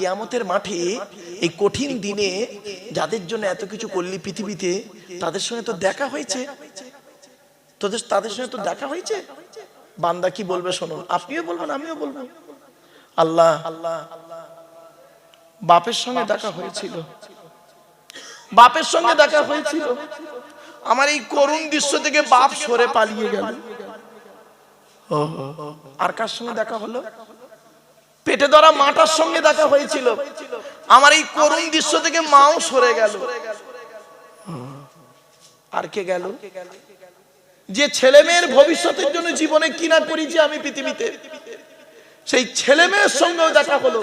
কিয়ামতের মাঠে এই কঠিন দিনে যাদের জন্য এত কিছু করলি পৃথিবীতে, তাদের সঙ্গে তো দেখা হয়েছে, তাদের সঙ্গে তো দেখা হয়েছে। বান্দা কি বলবে শুনুন, আপনিও বলবেন আমিও বলবো। আল্লাহ বাপের সঙ্গে দেখা হয়েছিল, বাপের সঙ্গে দেখা হয়েছিল, আমার এই করুণ দৃশ্য থেকে বাপ সরে পালিয়ে গেল। আর কার সঙ্গে দেখা হলো? পেটে ধরা মাটার সঙ্গে দেখা হয়েছিল, আমার এই করুণ দৃশ্য থেকে মাও সরে গেল। আর কে গেল? যে ছেলে মেয়ের ভবিষ্যতের জন্য জীবনে কিনা করেছি আমি পৃথিবীতে, সেই ছেলে মেয়ের সঙ্গেও দেখা হলো,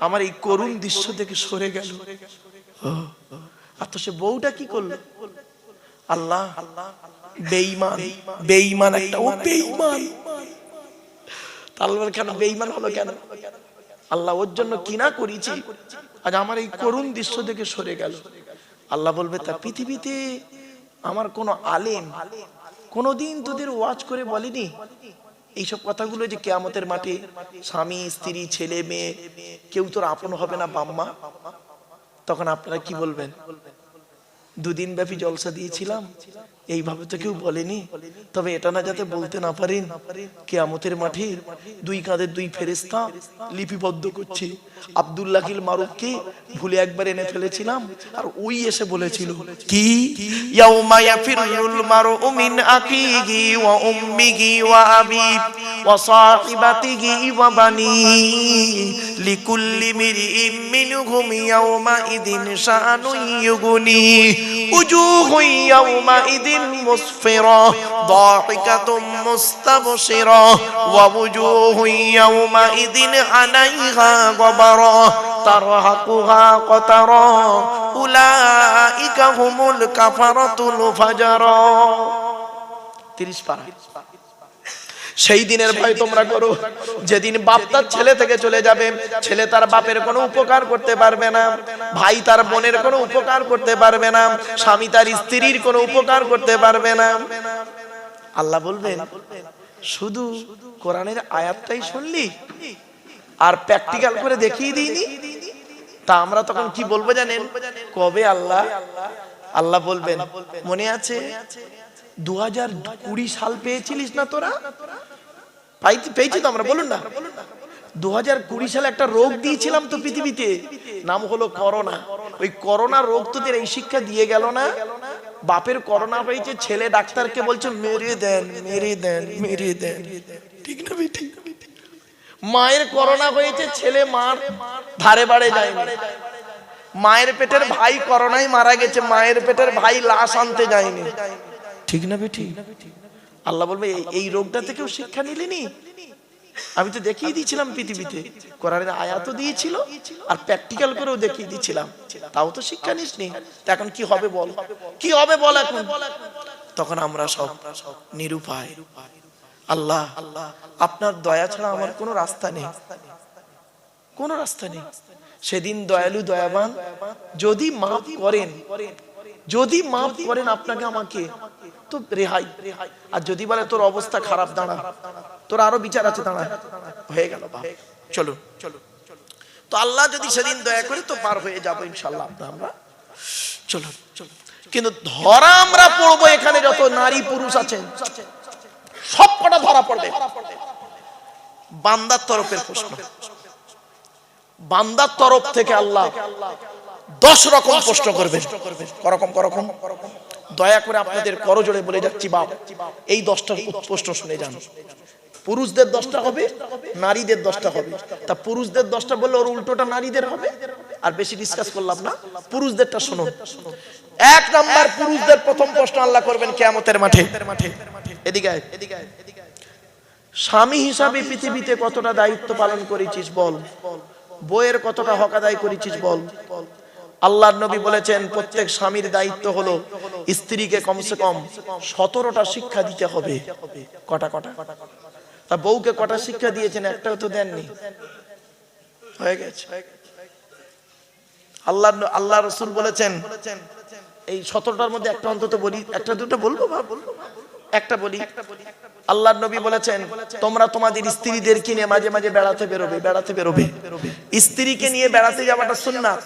আমার এই করুণ দৃশ্য থেকে সরে গেল। আর তো সে বউটা কি করলো? আল্লাহ বেঈমান, বেঈমান একটা, ও বেঈমান। তাহলে কেন বেঈমান হলো কেন? আল্লাহ ওর জন্য কিনা করেছি, আজ আমার এই করুণ দৃশ্য থেকে সরে গেল। আল্লাহ বলবে, তা পৃথিবীতে আমার কোন আলেম কোনদিন তোদের ওয়াজ করে বলেনি এইসব কথাগুলো, যে কিয়ামতের মাঠে স্বামী স্ত্রী ছেলে মেয়ে কেউ তোর আপন হবে না বাম্মা? তখন আপনারা কি বলবেন? দুদিন ব্যাপী জলসা দিয়েছিলাম, এইভাবে তো কেউ বলেনি। তবে এটা না যাতে বলতে না পারেন, কিয়ামতের মাঠে দুই কাঁধের দুই ফেরেশতা লিপিবদ্ধ করছে। আব্দুল্লাহিল মারুফকে ভুলে একবার এনে ফেলেছিলাম, আর ওই এসে বলেছিল কি, ইয়াউমা ইয়াফিরুল মারউ মিন আখিহি ওয়া উম্মিহি ওয়া আবি ওয়া সাহিবাতিহি ওয়া বানি লিকুল্লি মিরইম মিনহুম ইয়াউমা ইদিন শাআনুন ইউগনি উজুহু ইয়াউমা ইদিন মুসফিরা দাহিকাতুম মুস্তাবশিরা ওয়া উজুহু ইয়াউমা ইদিন আলাইহা গবারা তারহাকুহা কতারা উলাইকা হুমুল কাফারাতুল ফাজারা। 30 পারা। সেই দিনের ভয় তোমরা করো যেদিন বাপ তার ছেলে থেকে চলে যাবে, ছেলে তার বাপের কোনো উপকার করতে পারবে না, ভাই তার বোনের কোনো উপকার করতে পারবে না, স্বামী তার স্ত্রীর কোনো উপকার করতে পারবে না। আল্লাহ বলবেন, শুধু কোরআনের আয়াতটাই শুনলি আর প্র্যাকটিক্যাল করে দেখিয়ে দিইনি? তা আমরা তখন কি বলবো জানেন? কবে আল্লাহ? আল্লাহ বলবেন, মনে আছে 2020 সাল পেয়েছিলিস না তোরা? পেয়েছি তো আমরা, বলুন না। 2020 সালে একটা রোগ দিয়েছিলাম তো পৃথিবীতে, নাম হলো করোনা। ওই করোনা রোগ তোদের এই শিক্ষা দিয়ে গেল না? বাপের করোনা হয়েছে, ছেলে ডাক্তারকে বলছে মেরে দেন, মেরে দেন, মেরে দেন, ঠিক না বেটি? মায়ের করোনা হয়েছে, ছেলে মার ধারে বাড়ে যায় না। মায়ের পেটের ভাই করোনায় মারা গেছে, মায়ের পেটের ভাই লাশ আনতে যায়নি, ঠিক না বেটি? আল্লাহ বলবে, এই রোগটা থেকেও শিক্ষা নিলেনি? আমি তো দেখিয়ে দিয়েছিলাম পৃথিবীতে, কোরআনের আয়াতও দিয়েছিল আর প্র্যাকটিক্যাল করেও দেখিয়ে দিয়েছিলাম, তাও তো শিক্ষা নিসনি। এখন কি হবে বল? কি হবে বল এখন? তখন আমরা সব নিরুপায়। আল্লাহ, আপনার দয়া ছাড়া আমার কোনো রাস্তা নেই, কোনো রাস্তা নেই। সেদিন দয়ালু দয়াবান যদি মাফ করেন, যদি মাফ করেন আপনাকে আমাকে, তো রেহাই। আর যদি বলে তোর অবস্থা খারাপ, দাঁড়া, তোর আরো বিচার আছে, দাঁড়া, হয়ে গেল, চলো চলো। তো আল্লাহ যদি সেদিন দয়া করে তো পার হয়ে যাবো ইনশাল্লাহ আমরা, চলো চলো। কিন্তু ধরা আমরা পড়বো, এখানে যত নারী পুরুষ আছেন সব কটা ধরা পড়বে। বান্দার তরফের প্রশ্ন, বান্দার তরফ থেকে আল্লাহ 10 রকম প্রশ্ন করবেন। করকম করকম, দয়া করে আপনাদের করজোড়ে বলে যাচ্ছি বাপ, এই 10টা প্রশ্ন শুনে যান। পুরুষদের 10টা হবে, নারীদের 10টা হবে। তা পুরুষদের 10টা বললে ওর উল্টোটা নারীদের হবে, আর বেশি ডিসকাস করলাম না, পুরুষদেরটা শুনুন। 1 নাম্বার পুরুষদের প্রথম প্রশ্ন আল্লাহ করবেন কিয়ামতের মাঠে। এদিকে আয়, স্বামী হিসাবে পৃথিবীতে কতটা দায়িত্ব পালন করেছিস বল? বউয়ের কতটা হক আদায় করেছিস বল? আল্লাহর নবী বলেছেন, প্রত্যেক স্বামীর দায়িত্ব হলো স্ত্রীকে কমসে কম 17টা শিক্ষা দিতে হবে। কটা কটা? তা বউকে কটা শিক্ষা দিয়েছেন? একটাও তো দেননি, হয়ে গেছে। আল্লাহ রাসূল বলেছেন, এই 17টার মধ্যে একটা অন্তত বলি, একটা দুটো বলবো বা একটা বলি, আল্লাহর নবী বলেছেন তোমরা তোমাদের স্ত্রীদেরকে নিয়ে মাঝে মাঝে বেড়াতে বেরোবে। স্ত্রীকে নিয়ে বেড়াতে যাওয়াটা সুন্নাত।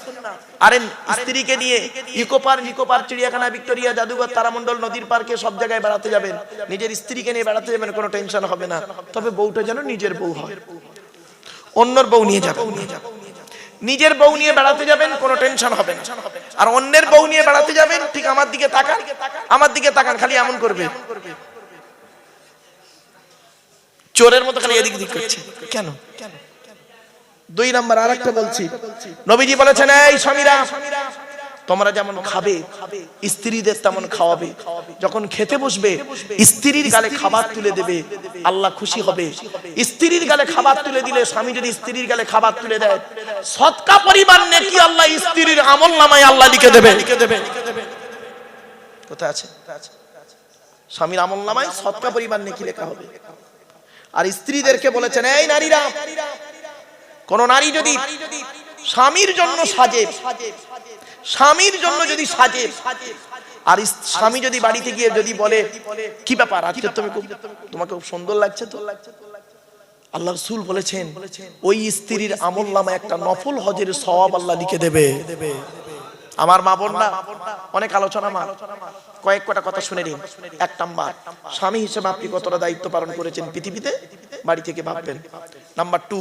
আরে স্ত্রীকে নিয়ে ইকো পার্ক, চিড়িয়াখানা, ভিক্টোরিয়া, জাদুঘর, তারামণ্ডল, নদীর পার্কে সব জায়গায় বেড়াতে যাবেন। নিজের স্ত্রীকে নিয়ে বেড়াতে যাবেন, কোনো টেনশন হবে না। তবে বউটা যেন নিজের বউ হয়, অন্যের বউ নিয়ে যাবেন। নিজের বউ নিয়ে বেড়াতে যাবেন, কোনো টেনশন হবে না। আর অন্যের বউ নিয়ে বেড়াতে যাবেন, ঠিক আমার দিকে তাকান, খালি এমন করবে, চোরের মতো খালি এদিক দিক করছে। কেন? 2 নাম্বার আরেকটা বলছি, নবীজি বলেছেন এই স্বামীরা তোমরা যেমন খাবে স্ত্রীদের তেমন খাওয়াবে। যখন খেতে বসবে স্ত্রীর গালে খাবার তুলে দেবে, আল্লাহ খুশি হবে। স্ত্রীর গালে খাবার তুলে দিলে, স্বামী যদি স্ত্রীর গালে খাবার তুলে দেয়, সদকা পরিমাণ নেকি আল্লাহ স্ত্রীর আমলনামায় আল্লাহ লিখে দেবে। কোথায় আছে? স্বামীর আমলনামায় সদকা পরিমাণ নেকি লেখা হবে। আর স্ত্রীদেরকে বলেছেন এই নারীরা, কোন নারী যদি স্বামীর জন্য সাজে, স্বামীর জন্য যদি সাজে, আর স্বামী যদি বাড়িতে গিয়ে যদি বলে কি ব্যাপার আজকে তোমাকে খুব সুন্দর লাগছে তো, আল্লাহ রাসূল বলেছেন ওই স্ত্রীর আমলনামায় একটা নফল হজের সওয়াব আল্লাহ লিখে দেবে। আমার মা বোনরা, অনেক আলোচনা, মা কয়েক কটা কথা শুনে নিন। 1 নাম্বার, স্বামী হিসেবে আপনি কতটা দায়িত্ব পালন করেছেন পৃথিবীতে, বাড়ি থেকে ভাববেন। নাম্বার 2,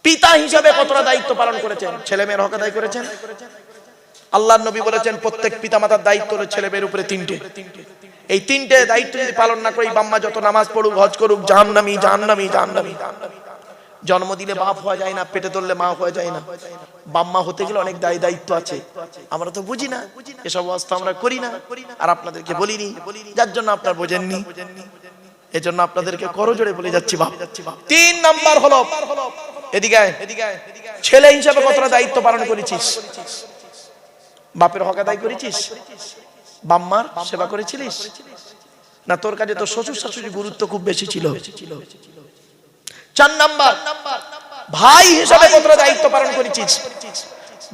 পিতা হিসেবে কতটা দায়িত্ব পালন করেছেন, ছেলে মেয়ের হক আদায় করেছেন। আল্লাহর নবী বলেছেন প্রত্যেক পিতামাতার দায়িত্ব হলো ছেলে মেয়ের উপরে 3টে। এই 3টে দায়িত্ব যদি পালন না করি, বাম্মা যত নামাজ পড়ুক, হজ করুক, জাহান্নামী। জন্ম দিলে বাপ হওয়া যায় না, পেটে ধরলে মা হওয়া যায় না। বাম্মা হতে গেলে অনেক দায়িত্ব আছে, আমরা তো বুঝি না, এসব অবস্থা আমরা করি না, আর আপনাদেরকে বলিনি, যার জন্য আপনারা বোঝেননি। এজন্য আপনাদেরকে করজোড়ে বলে যাচ্ছি বাপ। 3 নাম্বার হলো, এদিকে ছেলে হিসাবে কতটা দায়িত্ব পালন করেছিস, বাপের হক আদায় করেছিস, বাম্মার সেবা করেছিলিস না, তোর কাছে তো শ্বশুর শাশুড়ির গুরুত্ব খুব বেশি ছিল। 4 নাম্বার, ভাই হিসাবে কতটা দায়িত্ব পালন করেছিস,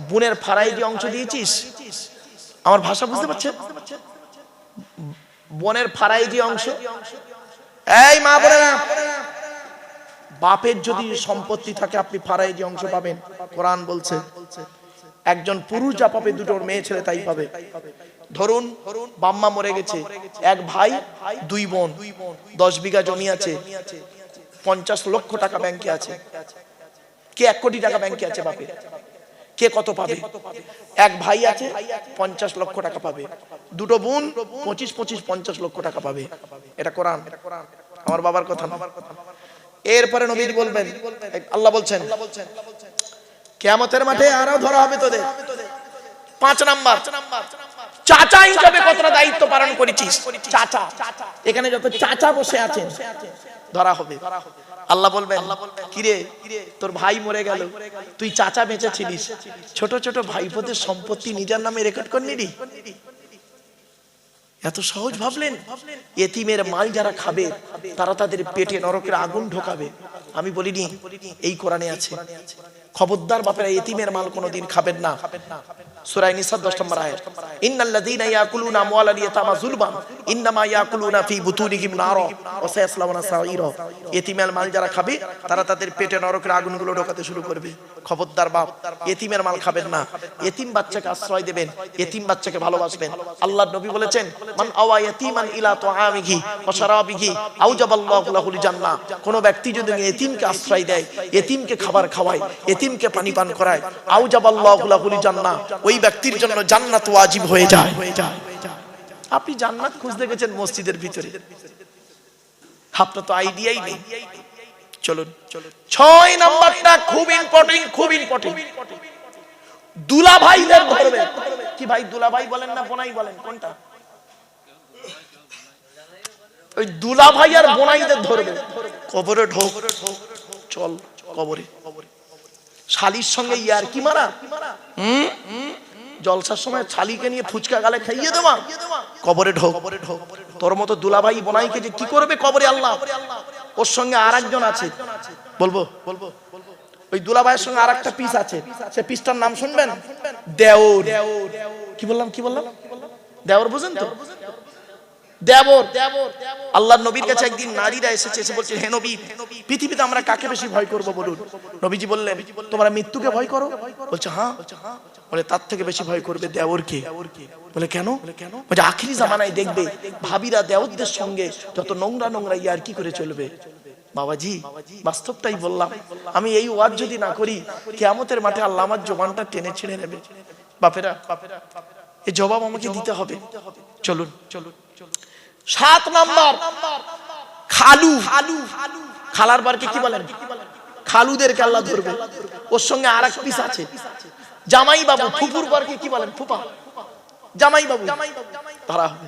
বোনের ফারাইজি অংশ দিয়েছিস। আমার ভাষা বুঝতে পারছেন? বোনের ফারাইজি অংশ। এই মা বোনেরা, বাপের যদি সম্পত্তি থাকে আপনি ফারাইজি অংশ পাবেন। কোরআন বলছে একজন পুরুষ যা পাবে, দুটো মেয়ে ছেলে তাই পাবে। ধরুন বাম্মা মরে গেছে, 1 ভাই 2 বোন, 10 বিঘা জমি আছে, 50 লক্ষ টাকা ব্যাংকে আছে। কে 1 কোটি টাকা ব্যাংকে আছে বাপের, কে কত পাবে? 1 ভাই আছে 50 লক্ষ টাকা পাবে, দুটো বোন 25 50 লক্ষ টাকা পাবে। এটা কোরআন, আমার বাবার কথা না। এরপরে নবী বলবেন, আল্লাহ বলছেন কিয়ামতের মাঠে আরো ধরা হবে তোদের। 5 নাম্বার, চাচা হিসেবে কতটা দায়িত্ব পালন করেছিস। চাচা, এখানে যত চাচা বসে আছেন ধরা হবে। আল্লাহ বলবেন কিরে তোর ভাই মরে গেল, তুই চাচা বেঁচে ছিলিস, ছোট ছোট ভাইপোদের সম্পত্তি নিজের নামে রেকর্ড করে নিলি। এত সহজ ভাবলেন? এতিমের মাল যারা খাবে তারা তাদের পেটে নরকের আগুন ঢোকাবে। আমি বলিনি, এই কোরআনে আছে। খবরদার বাপেরা এতিমের মাল কোনোদিন খাবেন না। সূরা নিসা 10 নম্বর আয়াত, ইন্নাল্লাযীনা ইয়াকুলুনা আমওয়ালাল ইয়াতামা যুলমান ইন্নামা ইয়াকুলুনা ফি বুতুনিহিম নারা ওয়া সায়াসলাউনা সাঈরা। এতিমের মাল যারা খাবে তারা তাদের পেটে নরকের আগুনগুলো ঢোকাতে শুরু করবে। খবরদার বাপ, এতিমের মাল খাবেন না। এতিম বাচ্চাকে আশ্রয় দেবেন, এতিম বাচ্চাকে ভালোবাসবেন। আল্লাহর নবী বলেছেন মান আওয়া ইয়াতীমান ইলা তুআমিহি ওয়া শারাবিহি আওজাবাল্লাহু লাহুল জান্নাহ। কোন ব্যক্তি যদি এতিমকে আশ্রয় দেয়, এতিমকে খাবার খাওয়ায়, এতিমকে পানি পান করায়, আওজাবাল্লাহু লাহুল জান্নাহ, ওই ব্যক্তির জন্য জান্নাত ওয়াজিব হয়ে যায়। আপনি জান্নাত খুঁজতে গেছেন মসজিদের ভিতরে, আপনার তো আইডিয়াই নেই। চলুন 6 নাম্বারটা খুব ইম্পর্টেন্ট, দুলা ভাইদের ধরবে। কি ভাই, দুলা ভাই বলেন না বোনাই বলেন, কোনটা? ওই দুলা ভাই আর বোনাইদের ধরবে। কবরে ঢোক, চল কবরে। শালির সঙ্গে ইয়ার কি মারা, জলসার সময় শালিকে নিয়ে ফুচকা গালে খাইয়ে দেওয়া, কবরে ঢোক। তোর মতো দুলাভাই বোনাইকে যে কি করবে কবরে আল্লাহ। ওর সঙ্গে আরেকজন আছে, বলবো ওই দুলাভাইয়ের সঙ্গে আরেকটা পিস আছে, সে পিসটার নাম শুনবেন, দেওর। কি বললাম দেওর বুঝেন তো? দেবর। আল্লাহর নবীর কাছে একদিন নারীরা এসেছে, এসে বলছে, হে নবী, পৃথিবীতে আমরা কাকে বেশি ভয় করব বলুন? নবীজি বললেন, তোমরা মৃত্যুকে ভয় করো? বলছে হ্যাঁ। বলে তার থেকে বেশি ভয় করবে দেওরকে। বলে কেন? বলে আখিরি জামানায় দেখবে ভাবিরা দেওরদের সঙ্গে যত নোংরা নোংরা ইয়ার কি করে চলবে। বাবাজি বাস্তবটাই বললাম, আমি এই ওয়াজ যদি না করি কিয়ামতের মাঠে আল্লাহ আমার জবানটা টেনে ছিঁড়ে নেবে। বাপেরা এই জবাব আমাকে দিতে হবে। চলুন 7 নাম্বার, খালু। খালার বারকে কি বলেন? খালুদেরকে আল্লাহ ধরবে। ওর সঙ্গে আর এক পিস আছে, জামাই বাবু। ফুপুর বারকে কি বলেন? ফুপা। জামাই বাবু ধরা হবে।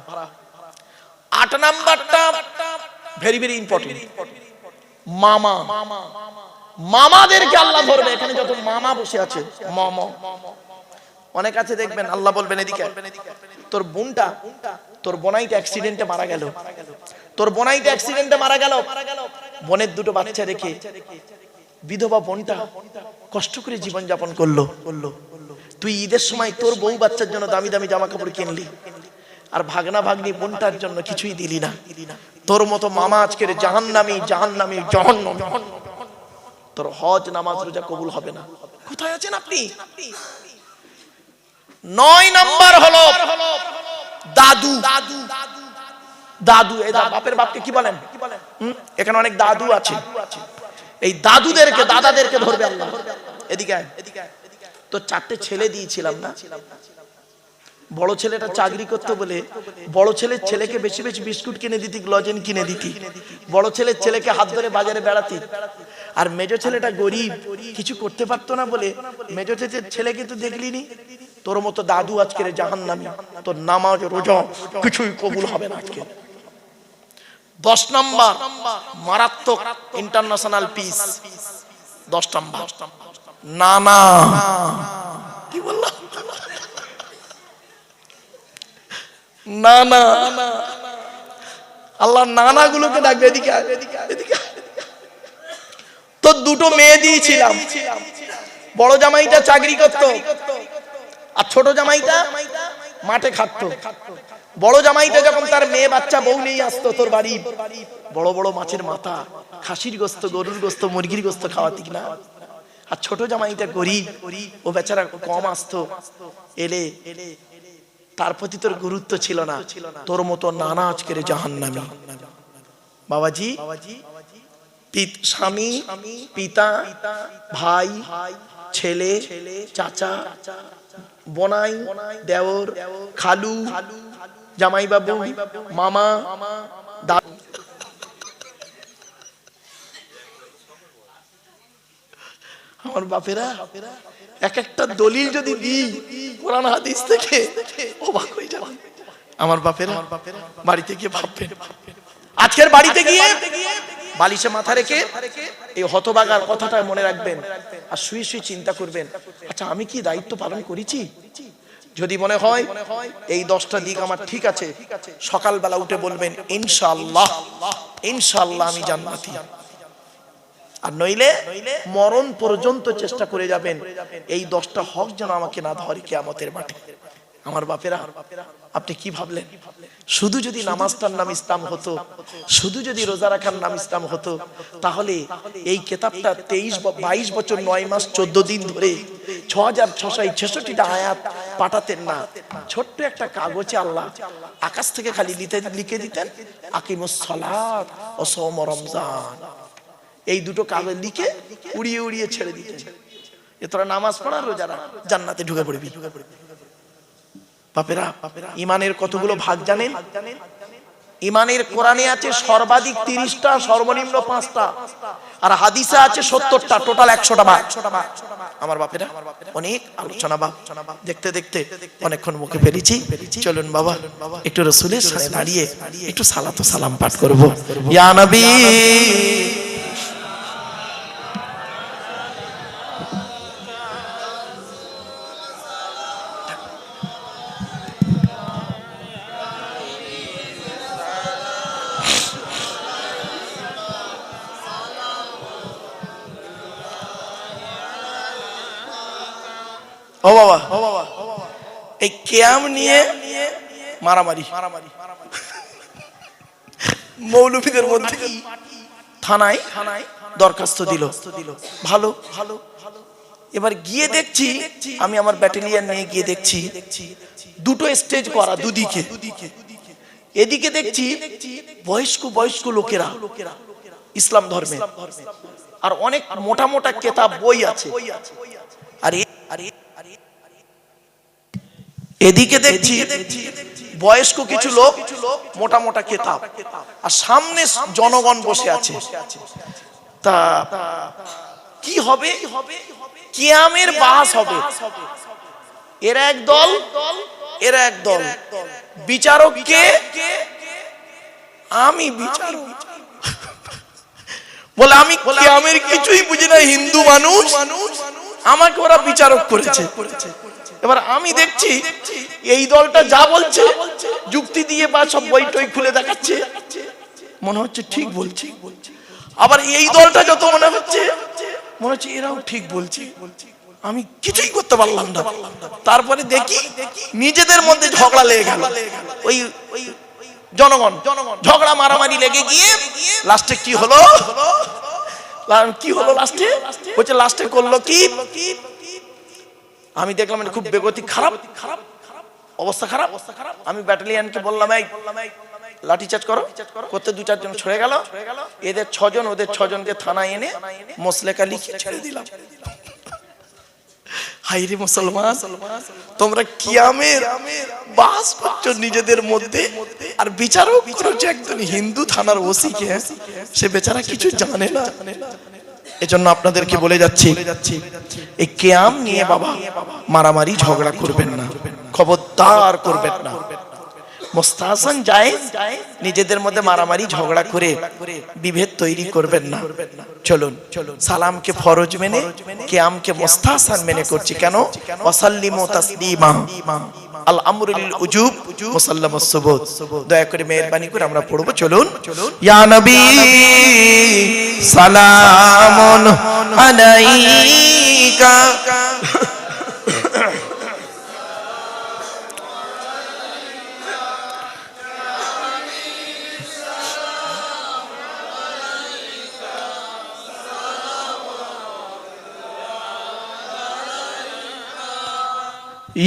8 নাম্বারটা ভেরি ভেরি ইম্পর্টেন্ট, মামা। মামাদেরকে আল্লাহ ধরবে। এখানে যত মামা বসে আছে, মামা অনেক আছে দেখবেন, আল্লাহ বলবেন এদিকে, তোর বোনটা, তোর বোনাইটা অ্যাক্সিডেন্টে মারা গেল, তোর বোনাইটা অ্যাক্সিডেন্টে মারা গেল, বোনের 2টো বাচ্চা রেখে বিধবা বোনটা কষ্ট করে জীবন যাপন করলো। তুই ঈদের সময় তোর বউ বাচ্চার জন্য দামি দামি জামা কাপড় কিনলি, আর ভাগনা ভাগ্নি বোনটার জন্য কিছুই দিলি না। তোর মতো মামা আজকের জাহান্নামী, জাহান্নামী, জাহান্নামী। তোর হজ নামাজ রোজা কবুল হবে না। কোথায় আছেন আপনি? 9 নাম্বার হলো দাদু। দাদু, এই বাপের বাপকে কি বলেন? এখানে অনেক দাদু আছে। এই দাদুদেরকে, দাদাদেরকে ধরবে আল্লাহ। এদিকে আয়। তো 4টে ছেলে দিয়েছিলাম না, বড় ছেলেটা চাকরি করতে বলে বড় ছেলের ছেলেকে বেশি বেশি বিস্কুট কিনে দিতি, গ্লজেন কিনে দিতি। বড় ছেলের ছেলেকে হাত ধরে বাজারে বেড়াতি। আর মেজো ছেলেটা গরিব, কিছু করতে পারতো না বলে মেজো ছেলেকে তো দেখলি নি। তোর মতো দাদু আজকের জাহান্নামী, তোর নামাজ রোজা কিছুই কবুল হবে না আজকে। 10 নাম্বার মারাত্মক ইন্টারন্যাশনাল পিস। 10 নাম্বার নানা। কি বললাম? নানা। আল্লাহ নানা গুলোকে ডাকবে, এদিকে এদিকে। তো 2টো মেয়ে দিয়েছিলাম। বড় জামাইটা চাকরি করতো, আর ছোট জামাইটা মাঠে খাটতো। বড় জামাইটা যখন তার মেয়ে বাচ্চা বউ নিয়ে আসতো তোর বাড়ি, বড় বড় মাছের মাথা, খাসির গোস্ত, গরুর গোস্ত, মুরগির গোস্ত খাওয়াতি না। আর ছোট জামাইটা গরিব, ও বেচারা কম আসতো। এলে তার প্রতি তোর গুরুত্ব ছিল না। তোর মতো নানা আজকের জাহান্নামী। বাবাজি, স্বামী, পিতা, ভাই, ছেলে, চাচা, বোনাই, দেওর, খালু, জামাই বাবু, মামা, দাদু। আমার বাপেরা এক একটা দলিল যদি দিই কোরআন হাদিস থেকে, অবাক হয়ে যাবে। আমার বাপেরা বাড়িতে গিয়ে ভাববেন, আজকের বাড়িতে গিয়ে বালিশে মাথা রেখে এই হতভাগার কথাটা মনে রাখবেন, আর শুয়ে শুয়ে চিন্তা করবেন, আচ্ছা আমি কি দায়িত্ব পালন করেছি? যদি মনে হয় এই 10টা দিক আমার ঠিক আছে, সকালবেলা উঠে বলবেন ইনশাআল্লাহ, ইনশাআল্লাহ আমি জান্নাতি। আর নইলে মরণ পর্যন্ত চেষ্টা করে যাবেন এই 10টা হক যেন আমাকে না ধরে কিয়ামতের মাঠে। আমার বাপেরা, আপনি কি ভাবলেন? শুধু যদি নামাজটার নাম ইসলাম হতো, শুধু যদি রোজা রাখার নাম ইসলাম হতো, তাহলে এই কিতাবটা 22 বছর 9 মাস 14 দিন ধরে 6666টা আয়াত পাঠাতেন না। ছোট্ট একটা কাগজে আল্লাহ আকাশ থেকে খালি লিখে দিতেন আকিমুস সালাত ও সওম রমজান। এই 2টো কাগজ লিখে উড়িয়ে উড়িয়ে ছেড়ে দিতেন, এ তোরা নামাজ পড়া, রোজা রাখ, জান্নাতে ঢুকে পড়বি। বাপেরা, ইমানের কতগুলো ভাগ জানেন? ইমানের কোরআনে আছে সর্বাধিক 30টা, সর্বনিম্ন 5টা, আর হাদিসে আছে 70টা, টোটাল 100টা ভাগ। আমার বাপেরা অনেক আলোচনা দেখতে দেখতে অনেকক্ষণ মুখে ফেলেছি। চলুন বাবা একটু রাসূলের সামনে দাঁড়িয়ে একটু সালাত ও সালাম পাঠ করব। ইয়া নবী ও বাবা, এই কিয়াম নিয়ে মারামারি, মৌলভীদের মধ্যে থানায় দরখাস্ত দিল। ভালো, এবার গিয়ে দেখছি, আমি আমার ব্যাটালিয়ন নিয়ে গিয়ে দেখছি দুটো স্টেজ করা দুদিকে। এদিকে দেখছি বয়স্ক লোকেরা ইসলাম ধর্মে, আর অনেক মোটা মোটা কেতাব বই আছে। আর এদিকে দেখছি বয়স্ক কিছু লোক, মোটা মোটা কেতাব, আর সামনে জনগণ বসে আছে। তা কি হবে? কিয়ামের বাস হবে। এরা এক দল, এরা এক দল। বিচারক কে? আমি বিচারক। বলে আমি কিয়ামের কিছুই বুঝি না, হিন্দু মানুষ, আমাকে ওরা বিচারক করেছে। এবার আমি দেখছি এই দলটা যা বলছে যুক্তি দিয়ে বা সব বই টই খুলে দেখাচ্ছে, মনে হচ্ছে ঠিক বলছে। আবার এই দলটা যত মনে হচ্ছে এরাও ঠিক বলছে। আমি কিছুই করতে পারলাম না। তারপরে দেখি নিজেদের মধ্যে ঝগড়া লেগে গেল। ওই জনগণ ঝগড়া মারামারি লেগে গিয়ে লাস্টে কি হলো? লাস্টে করলো কি? আমি দেখলাম খুব বেগতি খারাপ অবস্থা, খারাপ। আমি ব্যাটালিয়নকে বললাম, এই লাঠি চার্জ করো। করতে 2-4 জন ছড়ে গেল। এদের 6 জন, ওদের 6 জনকে থানায় এনে মোসলেকা লিখে ছেড়ে দিলাম। হাইরে মুসলমান, তোমরা কিয়ামের বাস করছো নিজেদের মধ্যে, আর বিচারক করছো একজন হিন্দু থানার ওসিকে। সে বেচারা কিছু জানে না। এজন্য আপনাদেরকে বলে যাচ্ছি, এই কিয়াম নিয়ে বাবা মারামারি ঝগড়া করবেন না, খবরদার করবেন না। মুস্তাহসান জায়েজ, নিজেদের মধ্যে মারামারি ঝগড়া করে বিভেদ তৈরি করবেন না। চলুন সালামকে ফরজ মেনে কিয়ামকে মুস্তাহসান মেনে করছি। কেন? ওয়াসাল্লিমু তাসলিমা, আল আমরু লিল উজুব মুসাল্লামাস সুবুত। দয়া করে মেহেরবানি করে আমরা পড়ব। চলুন। ইয়া নবী সালামুন আলাইকা,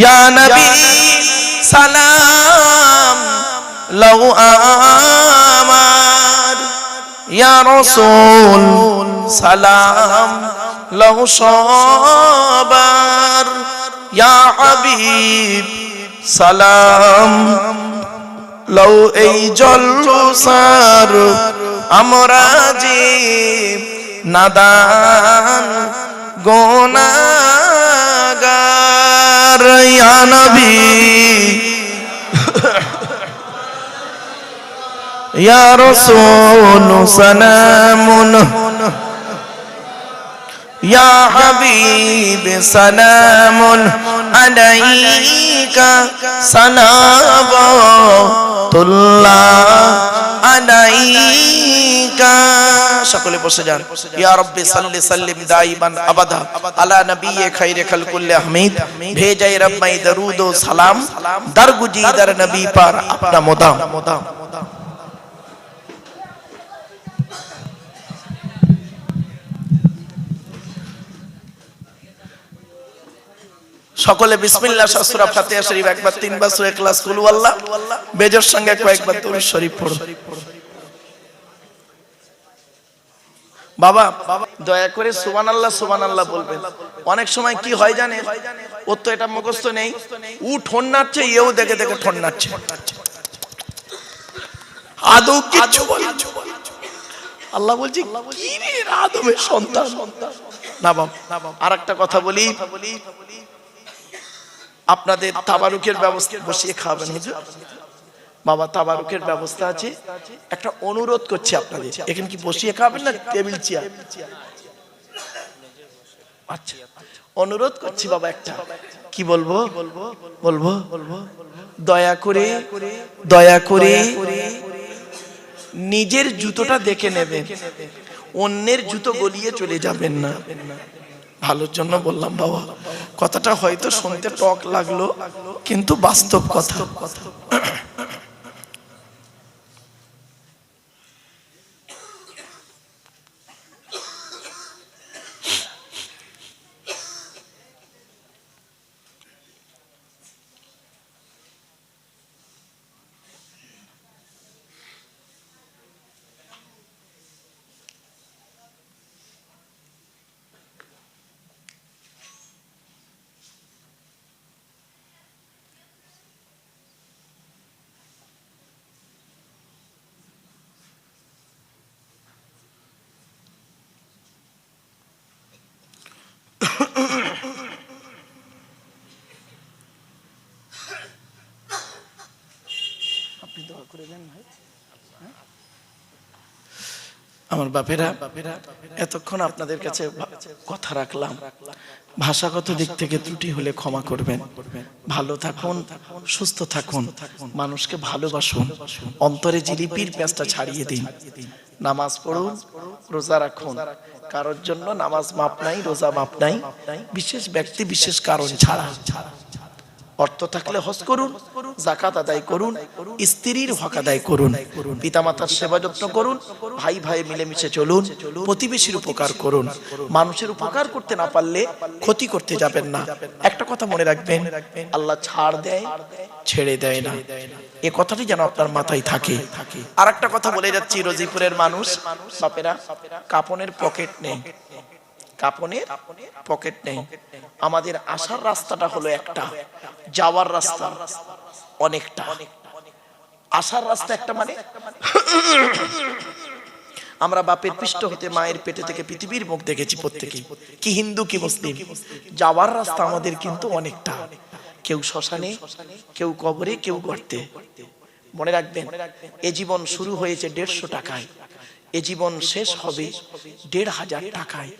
ইয়া নবী সালাম লাউ আমার, ইয়া রাসূল সালাম লাউ সাবার, ইয়া হাবিব সালাম লাউ এই জলসার আমরা যে নাদান গুনাহগার। ইয়া নবী ইয়া রাসূল সালামুন, ইয়া হাবিব সালামুন আলাইকা, সালাওয়াতুল্লাহ আলাইকা। সকলে বসে যান। ইয়া রাব্বি সাল্লি সাল্লিম দাইমান আবাদা আলা নবিয়ে খায়রে খালকুল্লি হামিদ। ভেজায়ে রব্বাই দরুদ ও সালাম দরগুজি দর নবী পার আপনা মুদাম। সকলে বিসমিল্লাহ সূরা ফাতিহা শরীফ একবার, 3 বার সূরা ইখলাস, কুল ওয়াল্লাহ বেজর সঙ্গে কয়েকবার দরুদ শরীফ পড়ো। বাবা দয়া করে সুবহানাল্লাহ সুবহানাল্লাহ বলবেন। অনেক সময় কি হয় জানেন, ওর তো এটা মুখস্থ নেই, ও ঠোন নাড়ছে, এও দেখে দেখে ঠোন নাড়ছে, আদৌ কিছু বলে। আল্লাহ বলছি কি রে আদমের সন্তান। না বাবা, আরেকটা কথা বলি, আপনাদের তাবারুকের ব্যবস্থা বসিয়ে খাবেন হুজুর। বাবা তাবারুকের ব্যবস্থা আছে, একটা অনুরোধ করছি আপনাদের, এখানে কি বসিয়ে খাবেন না টেবিল চেয়ার? আচ্ছা অনুরোধ করছি বাবা, একটা কি বলবো বলবো দয়া করে নিজের জুতোটা দেখে নেবেন, অন্যের জুতো গলিয়ে চলে যাবেন না। ভালোর জন্য বললাম বাবা, কথাটা হয়তো শুনতে টক লাগলো কিন্তু বাস্তব কথা। আমার বাপেরা, এতক্ষণ আপনাদের কাছে কথা রাখলাম, ভাষাগত দিক থেকে ত্রুটি হলে ক্ষমা করবেন। ভালো থাকুন, সুস্থ থাকুন, মানুষকে ভালোবাসুন, অন্তরে জিলিপির পেঁচটা ছাড়িয়ে দিন, নামাজ পড়ুন, রোজা রাখুন। কারোর জন্য নামাজ মাপ নাই, রোজা মাপ নাই, বিশেষ ব্যক্তি বিশেষ কারণ ছাড়া। অর্থ থাকলে হজ করুন, যাকাত আদায় করুন, স্ত্রীর হক আদায় করুন, পিতামাতার সেবা যত্ন করুন, ভাই ভাই মিলেমিশে চলুন, প্রতিবেশীর উপকার করুন। মানুষের উপকার করতে না পারলে ক্ষতি করতে যাবেন না। একটা কথা মনে রাখবেন, আল্লাহ ছাড় দেয়, ছেড়ে দেয় না। এ কথাটি যেন আপনার মাথায় থাকে। আর একটা কথা বলে যাচ্ছি, রোজিপুরের মানুষ বাপেরা, কাপনের পকেট নেই, কাপনের পকেট নেই। আমাদের আসার রাস্তাটা হলো একটা, যাওয়ার রাস্তা অনেকটা। আসার রাস্তা একটা মানে আমরা বাপের পৃষ্ঠ হতে মায়ের পেটে থেকে পৃথিবীর মুখ দেখেছি প্রত্যেকেই, কি হিন্দু কি মুসলিম। যাওয়ার রাস্তা আমাদের কিন্তু অনেকটা, কেউ শ্মশানে, কেউ কবরে, কেউ গর্তে। মনে রাখবেন, এ জীবন শুরু হয়েছে 150 টাকায়, এ জীবন শেষ হবে 1500 টাকায়।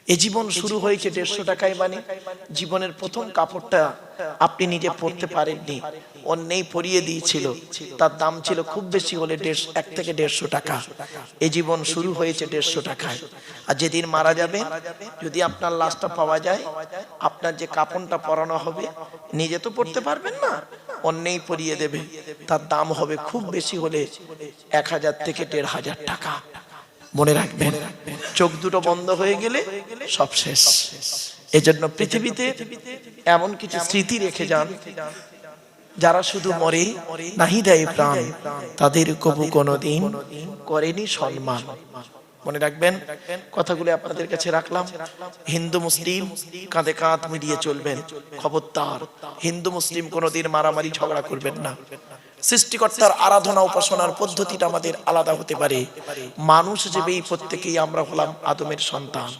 এ জীবন শুরু হয়েছে 150 টাকায়, মানে জীবনের প্রথম কাপড়টা আপনি নিজে পরতে পারেননি, অন্যেই পরিয়ে দিয়েছিল, তার দাম ছিল খুব বেশি হলে 1 থেকে 150 টাকা। এ জীবন শুরু হয়েছে 150 টাকায়। আর যেদিন মারা যাবেন, যদি আপনার লাশটা পাওয়া যায়, আপনার যে কাপড়টা পরানো হবে নিজে তো পরতে পারবেন না, অন্যেই পরিয়ে দেবে, তার দাম হবে খুব বেশি হলে 1000 থেকে 1500 টাকা। মনে রাখবেন, চোখ দুটো বন্ধ হয়ে গেলে সব শেষ। এজন্য পৃথিবীতে এমন কিছু স্মৃতি রেখে যান, যারা শুধু মরে নাহি দেয় প্রাণ, তাদের কবু কোনোদিন করেনি সম্মান। মনে রাখবেন, কথাগুলো আপনাদের কাছে রাখলাম। হিন্দু মুসলিম কাঁধে কাঁধ মিলিয়ে চলবেন, খবরদার হিন্দু মুসলিম কোনোদিন মারামারি ঝগড়া করবেন না। সৃষ্টিকর্তার আরাধনা উপাসনার পদ্ধতিটা আমাদের আলাদা হতে পারে। মানুষ হিসেবেই প্রত্যেকেই আমরা হলাম আদমের সন্তান।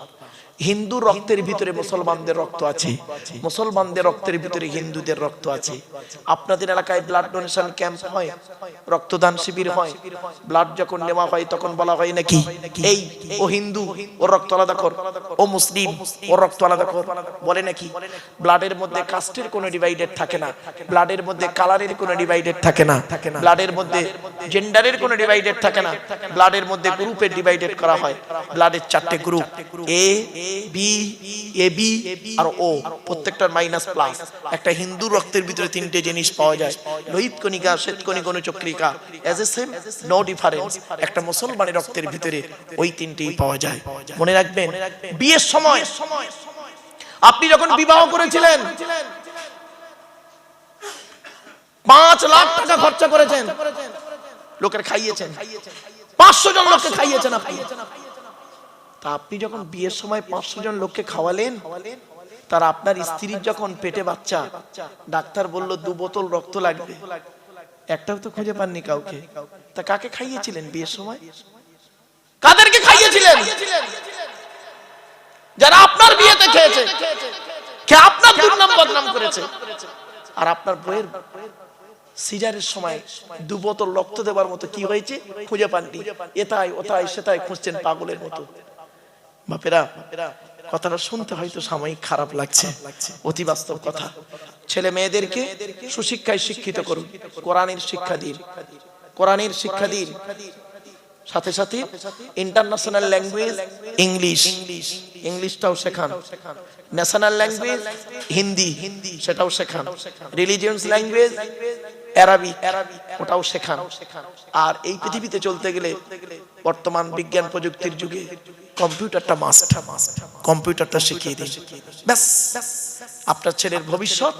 হিন্দু রক্তের ভিতরে মুসলমানদের রক্ত আছে, মুসলমানদের রক্তের ভিতরে হিন্দুদের রক্ত আছে। আপনাদের এলাকায় ব্লাড ডোনেশন ক্যাম্প হয়, রক্তদান শিবির হয়, ব্লাড যখন নেওয়া হয় তখন বলা হয় নাকি, এই ও হিন্দু ও রক্ত আলাদা কর, ও মুসলিম ও রক্ত আলাদা কর, বলে নাকি? ব্লাডের মধ্যে কাস্টের কোনো ডিভাইডেড থাকে না, ব্লাডের মধ্যে কালারের কোনো ডিভাইডেড থাকে না, ব্লাডের মধ্যে জেন্ডারের কোনো ডিভাইডেড থাকে না, ব্লাডের মধ্যে গ্রুপের ডিভাইডেড করা হয়। ব্লাডের 4টে group, A B, A B আর ও, প্রত্যেকটার মাইনাস প্লাস। একটা হিন্দু রক্তের ভিতরে 3টে জিনিস পাওয়া যায়, লোহিত কণিকা, শ্বেত কণিকা, অনুচক্রিকা, as a same no difference. একটা মুসলমানের রক্তের ভিতরে ওই 3টেই পাওয়া যায়। মনে রাখবেন, বিয়ের সময় আপনি যখন বিবাহ করেছিলেন 5 লাখ টাকা খরচা করেছেন, লোকের খাইয়েছেন, 500 জন লোককে খাইয়েছেন আপনি। তা আপনি যখন বিয়ের সময় 500 জন লোককে খাওয়ালেন, তার আপনার স্ত্রীর যখন পেটে বাচ্চা, ডাক্তার বলল 2 বোতল রক্ত লাগবে, একটাও তো খুঁজে পাননি কাউকে। তা কাকে খাইয়েছিলেন বিয়ের সময়? কাদেরকে খাইয়েছিলেন? যারা আপনার বিয়েতে খেয়েছে, কে আপনার দুর্নাম বদনাম করেছে। আর আপনার বইয়ের সিজারের সময় 2 বোতল রক্ত দেওয়ার মতো কি হয়েছে খুঁজে পাননি, এটাই ওটাই সেটাই খুঁজছেন পাগলের মতো। বাপেরা, কথাটা শুনতে হয়তো সাময়িক খারাপ লাগছে, অতি বাস্তব কথা। ছেলে মেয়েদেরকে সুশিক্ষায় শিক্ষিত করুন, কোরআনের শিক্ষা দিন, কোরআনের শিক্ষা দিন, সাথে সাথে ইন্টারন্যাশনাল ল্যাঙ্গুয়েজ ইংলিশ, ইংলিশটাও শেখান, ন্যাশনাল ল্যাঙ্গুয়েজ হিন্দি, সেটাও শেখান, রিলিজিয়াস ল্যাঙ্গুয়েজ আরবি, ওটাও শেখান। আর এই পৃথিবীতে চলতে গেলে বর্তমান বিজ্ঞান প্রযুক্তির যুগে কম্পিউটারটা মাস্ট, কম্পিউটারটা শিখিয়ে দিন, ব্যাস আপনার ছেলের ভবিষ্যৎ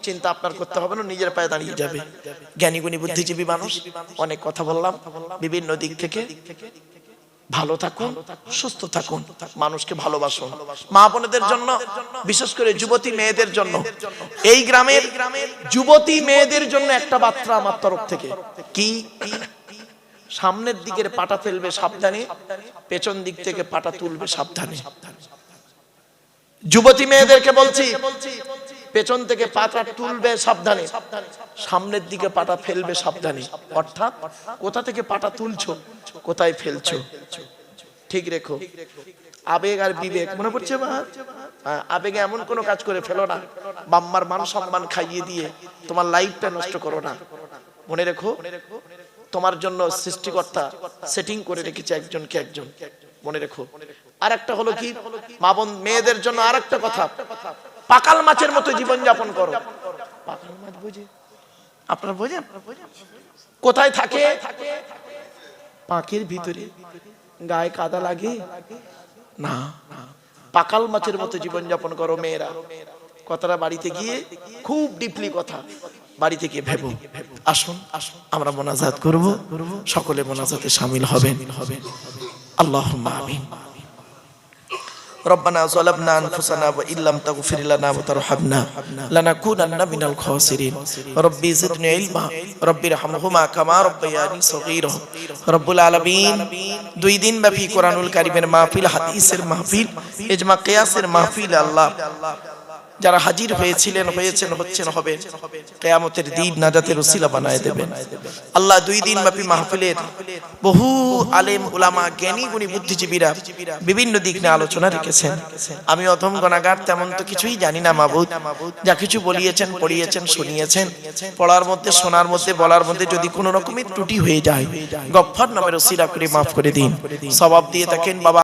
চিন্তা আপনার করতে হবে না, নিজের পায়ে দাঁড়িয়ে যাবে। জ্ঞানী গুণী বুদ্ধিজীবী মানুষ, অনেক কথা বললাম বিভিন্ন দিক থেকে। ভালো থাকুন, সুস্থ থাকুন, মানুষকে ভালোবাসুন। মা বোনদের জন্য, বিশেষ করে যুবতী মেয়েদের জন্য, এই গ্রামের যুবতী মেয়েদের জন্য একটা বার্তা আমার তরফ থেকে, কি সামনের দিকের পাটা ফেলবে সাবধানে, পেছন দিক থেকে পাটা তুলবে সাবধানে। যুবতী মেয়েদেরকে বলছি, পেছন থেকে পাটা তুলবে সাবধানে, সামনের দিকে পাটা ফেলবে সাবধানে। অর্থাৎ কোথা থেকে পাটা তুলছো, কোথায় ফেলছো, ঠিক রেখো। আবেগ আর বিবেক মনে পড়ছে মা? আবেগে এমন কোনো কাজ করে ফেলো না, বাম্মার মান সম্মান খাইয়ে দিয়ে তোমার লাইফটা নষ্ট করো না। মনে রেখো, তোমার জন্য সৃষ্টিকর্তা সেটিং করে রেখেছে একজনকে একজন, মনে রেখো। আর একটা হলো কি, মা বোন মেয়েদের জন্য আর একটা কথা, পাকাল মাছের মতো জীবন যাপন করো। পাকাল মাছ বুঝে আপনারা বোঝেন? কোথায় থাকে? পাকের ভিতরে। গায়ে কাদা লাগে না। পাকাল মাছের মতো জীবন যাপন করো মেয়েরা। কথাটা বাড়িতে গিয়ে খুব ডিপলি কথা বাড়িতে গিয়ে ভেবো। আসুন আমরা মোনাজাত করব, সকলে মোনাজাতে শামিল হবেন। আল্লাহুম্মা আমিন। ربنا ظلمنا أنفسنا وإن لم تغفر لنا وترحمنا لنكونن من الخاسرين ربي زدني علما ربي ارحمهما كما ربياني صغيرا رب العالمين। 2 দিন ব্যাপী কোরআনুল কারীমের মাহফিল, হাদিসের মাহফিল, ইজমা কিয়াসের মাহফিল আল্লাহ যারা হাজির হয়েছিলেন, হয়েছেন, হচ্ছেন, হবেন, কিয়ামতের দিন নাজাতের ওসিলা বানায় দেবেন আল্লাহ। 2 দিন ব্যাপী মাহফিলের বহু আলেম উলামা, জ্ঞানী গুণী বুদ্ধিজীবীরা বিভিন্ন দিক নিয়ে আলোচনা রেখেছেন। আমি অধম গুনাহগার, তেমন তো কিছুই জানি না মাবুদ। যা কিছু বলিয়েছেন, পড়িয়েছেন, শুনিয়েছেন, পড়ার মধ্যে, শোনার মধ্যে, বলার মধ্যে যদি কোনো রকমের ত্রুটি হয়ে যায়, গফফার নামের ওসিলা করে মাফ করে দিন। সওয়াব দিয়ে থাকেন বাবা